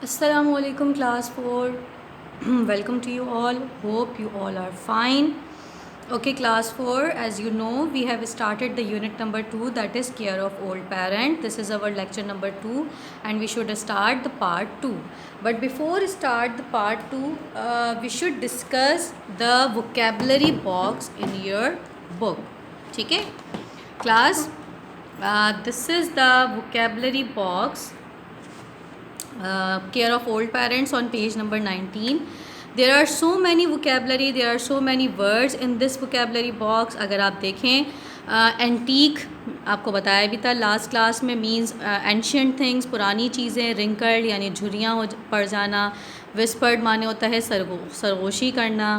Assalamualaikum class 4. Welcome to you all. Hope you all are fine. Okay, class 4, as you know, we have started the unit number 2, that is care of old parent. This is our lecture number 2 and we should start the part 2. But before start the part 2, we should discuss the vocabulary box in your book. Okay? Class, this is the vocabulary box. Care of old parents on page number 19. There are so many vocabulary, there are so many words in this vocabulary box. अगर आप देखें antique आपको बताया भी था last class में, means ancient things, पुरानी चीज़ें, रिंकल्ड यानी झुर्रियाँ हो पड़ जाना, विस्पर्ड माने होता है सरगोशी करना,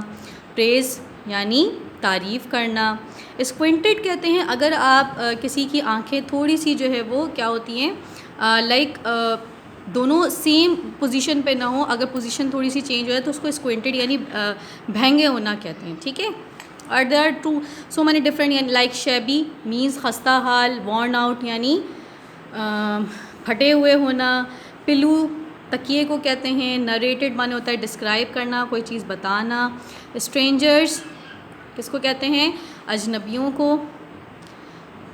प्रेज यानी तारीफ़ करना, स्क्विंटेड कहते हैं अगर आप किसी की आंखें थोड़ी सी जो है वो क्या होती हैं लाइक दोनों सेम पोजीशन पे ना हो, अगर पोजीशन थोड़ी सी चेंज हो जाए तो उसको स्क्विंटेड यानी भैंगे होना कहते हैं. ठीक है. और there are too so many different, यानी लाइक शैबी मीन्स खस्ता हाल, वॉर्न आउट यानी फटे हुए होना, पिलू तकिए को कहते हैं, नरेटेड माने होता है डिस्क्राइब करना, कोई चीज़ बताना, स्ट्रेंजर्स किसको कहते हैं, अजनबियों को,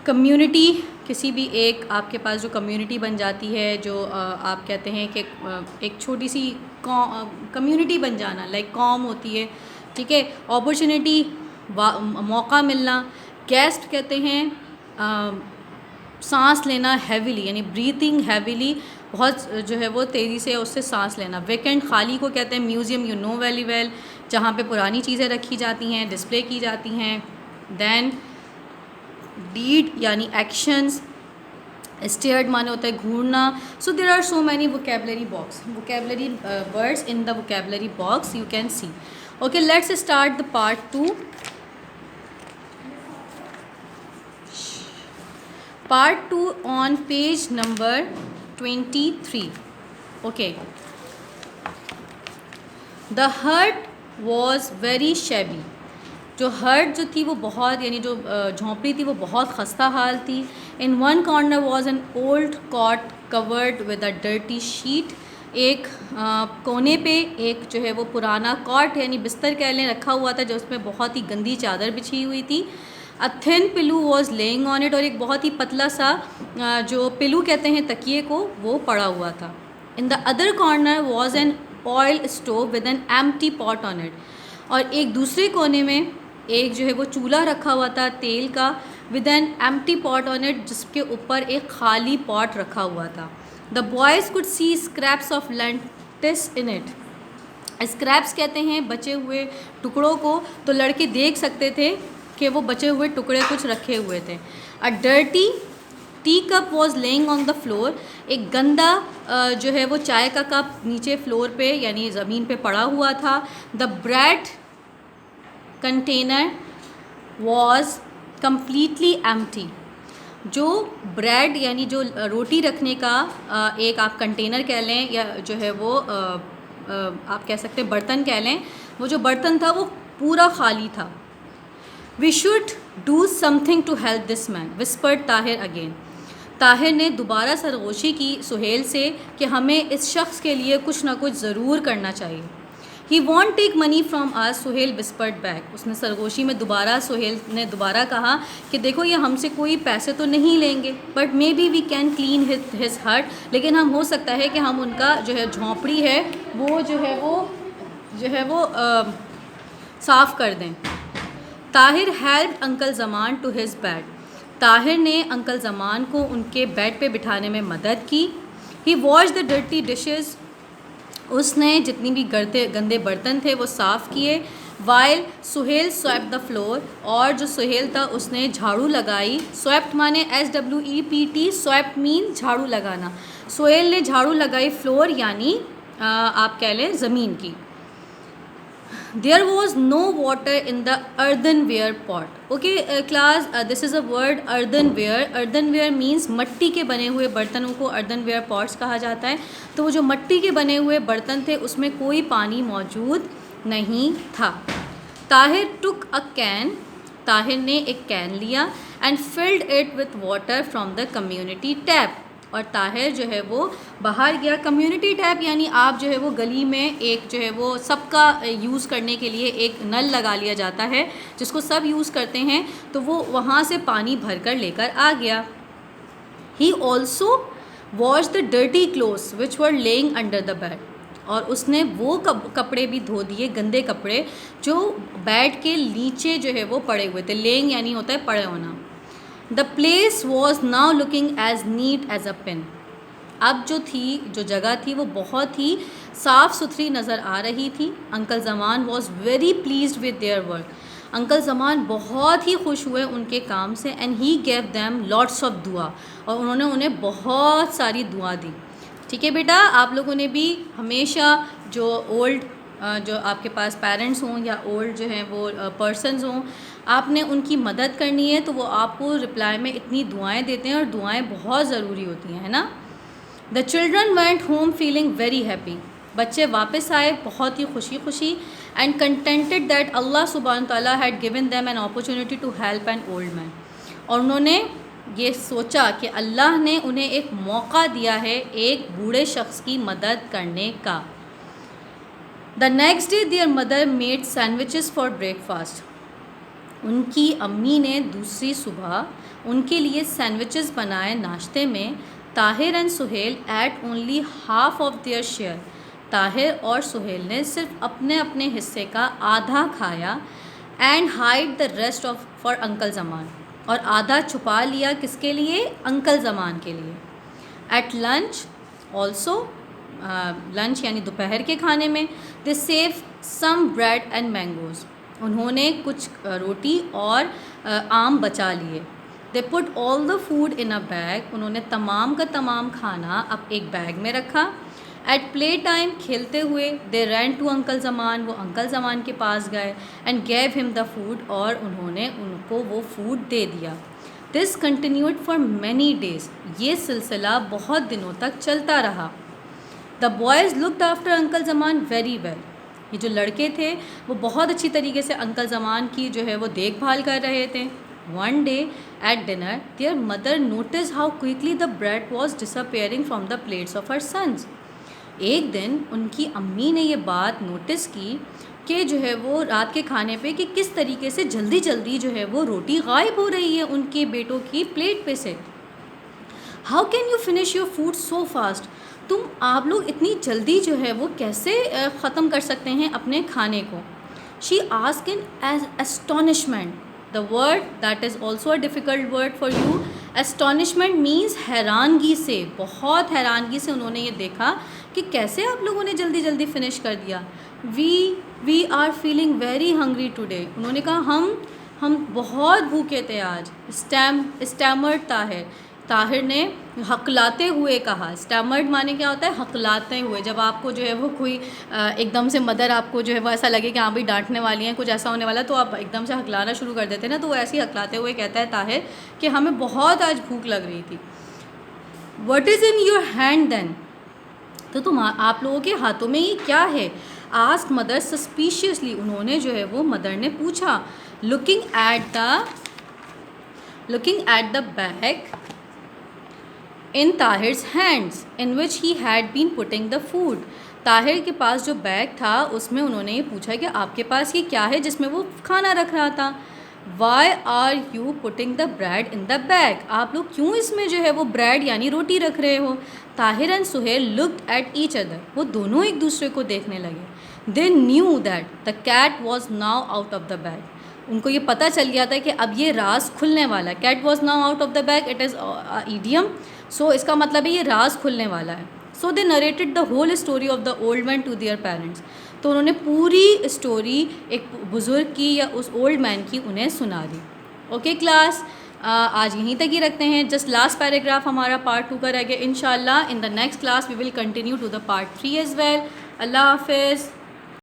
कम्युनिटी किसी भी एक आपके पास जो कम्युनिटी बन जाती है, जो आप कहते हैं कि एक छोटी सी कम्युनिटी बन जाना, लाइक कॉम होती है. ठीक है. अपॉर्चुनिटी मौका मिलना, गेस्ट कहते हैं सांस लेना हैविली यानी ब्रीथिंग हैविली, बहुत जो है वो तेज़ी से उससे सांस लेना. वेकेंट खाली को कहते हैं museum, you know very well, जहाँ पे पुरानी चीज़ें रखी जाती हैं, डिस्प्ले की जाती हैं. देन डीड यानी एक्शंस, स्टेयर्ड माने होता है घूरना. So there are so many vocabulary words in the vocabulary box you can see. Okay, let's start the part 2. Part 2 on page number 23. Okay. The hut was very shabby. जो hurt जो थी वो बहुत यानी जो झोंपड़ी थी वो बहुत खस्ता हाल थी. In one corner was an old cot covered with a dirty sheet. एक कोने पे एक जो है वो पुराना कॉट यानी बिस्तर कह लें रखा हुआ था, जो उसमें बहुत ही गंदी चादर बिछी हुई थी. अ थिन पिलू वॉज लेइंग ऑन इट, और एक बहुत ही पतला सा जो पिलू कहते हैं तकिए को, वो पड़ा हुआ था. In the other corner was an oil stove with an empty pot on it, और एक दूसरे कोने में एक जो है वो चूल्हा रखा हुआ था तेल का, with an empty pot on it, जिसके ऊपर एक खाली पॉट रखा हुआ था. The boys could see scraps of lentils in it. Scraps कहते हैं बचे हुए टुकड़ों को, तो लड़के देख सकते थे कि वो बचे हुए टुकड़े कुछ रखे हुए थे. A dirty tea cup was laying on the floor. एक गंदा जो है वो चाय का कप नीचे फ्लोर पे यानी ज़मीन पे पड़ा हुआ था. The bread container was completely empty. जो ब्रेड यानी जो रोटी रखने का एक आप कंटेनर कह लें या जो है वो आप कह सकते हैं बर्तन कह लें, वो जो बर्तन था वो पूरा खाली था. We should do something to help this man whispered Tahir again. Tahir ने दोबारा सरगोशी की सुहेल से कि हमें इस शख्स के लिए कुछ ना कुछ ज़रूर करना चाहिए. He won't take money from us, Suhail whispered back. उसने सरगोशी में दोबारा सुहेल ने दोबारा कहा कि देखो ये हमसे कोई पैसे तो नहीं लेंगे, but may be we can clean his hut, लेकिन हम हो सकता है कि हम उनका जो है झोंपड़ी है वो जो है वो साफ़ कर दें. Tahir help uncle Zaman to his bed. Tahir ने अंकल ज़मान को उनके बेड पे बिठाने में मदद की. He wash the dirty dishes. उसने जितनी भी गंदे बर्तन थे वो साफ़ किए. While Suhail swept the floor. और जो सुहेल था उसने झाड़ू लगाई. स्वेप्ट माने SWEPT, स्वेप्ट मीन झाड़ू लगाना. सुहेल ने झाड़ू लगाई फ्लोर यानी आप कह लें ज़मीन की. There was no water in the earthenware pot. Okay class, this is a word earthenware. Earthenware means मट्टी के बने हुए बर्तनों को अर्दनवेयर पॉट्स कहा जाता है. तो वो जो मट्टी के बने हुए बर्तन थे उसमें कोई पानी मौजूद नहीं था. ताहिर टुक अ कैन. ताहिर ने एक कैन लिया. And filled it with water from the community tap. और ताहिर जो है वो बाहर गया। कम्युनिटी टैप यानी आप जो है वो गली में एक जो है वो सबका यूज़ करने के लिए एक नल लगा लिया जाता है जिसको सब यूज़ करते हैं, तो वो वहाँ से पानी भर कर लेकर आ गया। He also wash the dirty clothes which were laying under the bed, और उसने वो कपड़े भी धो दिए, गंदे कपड़े जो बेड के नीचे जो है वो पड़े हुए थे। लेइंग यानी होता है पड़े होना। The place was now looking as neat as a pin, अब जो जगह थी वो बहुत ही साफ़ सुथरी नज़र आ रही थी। Uncle Zaman was very pleased with their work, uncle Zaman बहुत ही खुश हुए उनके काम से। And he gave them lots of दुआ, और उन्होंने उन्हें बहुत सारी दुआ दी। ठीक है बेटा, आप लोगों ने भी हमेशा जो ओल्ड जो आपके पास पेरेंट्स हों या ओल्ड जो हैं वो पर्सनस हों, आपने उनकी मदद करनी है तो वो आपको रिप्लाई में इतनी दुआएं देते हैं, और दुआएं बहुत ज़रूरी होती हैं, है ना। The children went home feeling very happy, बच्चे वापस आए बहुत ही खुशी खुशी। एंड कंटेंटेड दैट अल्लाह सुब्हान ताला had given them an opportunity to help an old man, और उन्होंने ये सोचा कि अल्लाह ने उन्हें एक मौका दिया है एक बूढ़े शख्स की मदद करने का। The next day there mother made sandwiches for breakfast, उनकी अम्मी ने दूसरी सुबह उनके लिए सैंडविचेस बनाए नाश्ते में। Tahir and Suhail ate only half of their share, Tahir और सुहेल ने सिर्फ अपने अपने हिस्से का आधा खाया। And hide the rest of for uncle Zaman, और आधा छुपा लिया किसके लिए, अंकल ज़मान के लिए। एट लंच ऑल्सो, लंच यानी दोपहर के खाने में, they save some bread and mangoes, उन्होंने कुछ रोटी और आम बचा लिए। They put all the food in a bag, उन्होंने तमाम का तमाम खाना अब एक बैग में रखा। एट प्ले टाइम, खेलते हुए, दे रैन टू अंकल ज़मान, वो अंकल ज़मान के पास गए। And gave him the food, और उन्होंने उनको वो फूड दे दिया। This continued for many days, ये सिलसिला बहुत दिनों तक चलता रहा। The boys looked after uncle Zaman very well, ये जो लड़के थे वो बहुत अच्छी तरीके से अंकल ज़मान की जो है वो देखभाल कर रहे थे। One day at dinner their mother notice how quickly the bread was disappearing from the plates of her sons, एक दिन उनकी अम्मी ने ये बात नोटिस की कि जो है वो रात के खाने पे कि किस तरीके से जल्दी जल्दी जो है वो रोटी गायब हो रही है उनके बेटों की प्लेट पे से। How can you finish your food so fast, आप लोग इतनी जल्दी जो है वो कैसे ख़त्म कर सकते हैं अपने खाने को। She ask in as astonishment, the word that is also a difficult word for you. Astonishment means हैरानगी से, बहुत हैरानगी से उन्होंने ये देखा कि कैसे आप लोगों ने जल्दी जल्दी फिनिश कर दिया। We are feeling very hungry today, उन्होंने कहा हम बहुत भूखे थे आज। स्टैमर्ड ताहिर ने हकलाते हुए कहा। स्टैमर्ड माने क्या होता है, हकलाते हुए, जब आपको जो है वो कोई एकदम से मदर आपको जो है वो ऐसा लगे कि हाँ भाई डांटने वाली हैं, कुछ ऐसा होने वाला, तो आप एकदम से हकलाना शुरू कर देते हैं ना, तो वो ऐसे ही हकलाते हुए कहता है ताहिर कि हमें बहुत आज भूख लग रही थी। What is in your hand then, तो आप लोगों के हाथों में ये क्या है। आस्क मदर सस्पिशियसली, उन्होंने जो है वो मदर ने पूछा। Looking at the bag in Tahir's hands in which he had been putting the food, Tahir के पास जो बैग था उसमें उन्होंने ये पूछा कि आपके पास ये क्या है जिसमें वो खाना रख रहा था। Why are you putting the bread in the bag, आप लोग क्यों इसमें जो है वो ब्रेड यानी रोटी रख रहे हो। Tahir and Suhail looked at each other, वो दोनों एक दूसरे को देखने लगे। They knew that the cat was now out of the bag, उनको ये पता चल गया था कि अब ये राज खुलने वाला है। Cat was now out of the bag, it is idiom, so इसका मतलब है ये राज खुलने वाला है। So they narrated the whole story of the old man to their parents, तो उन्होंने पूरी स्टोरी एक बुज़ुर्ग की या उस ओल्ड मैन की उन्हें सुना दी। ओके क्लास, आज यहीं तक ही रखते हैं। जस्ट लास्ट पैराग्राफ हमारा पार्ट 2 का रह गया। इंशाल्लाह in the next class we will continue to the part 3 as well. अल्लाह हाफिज़।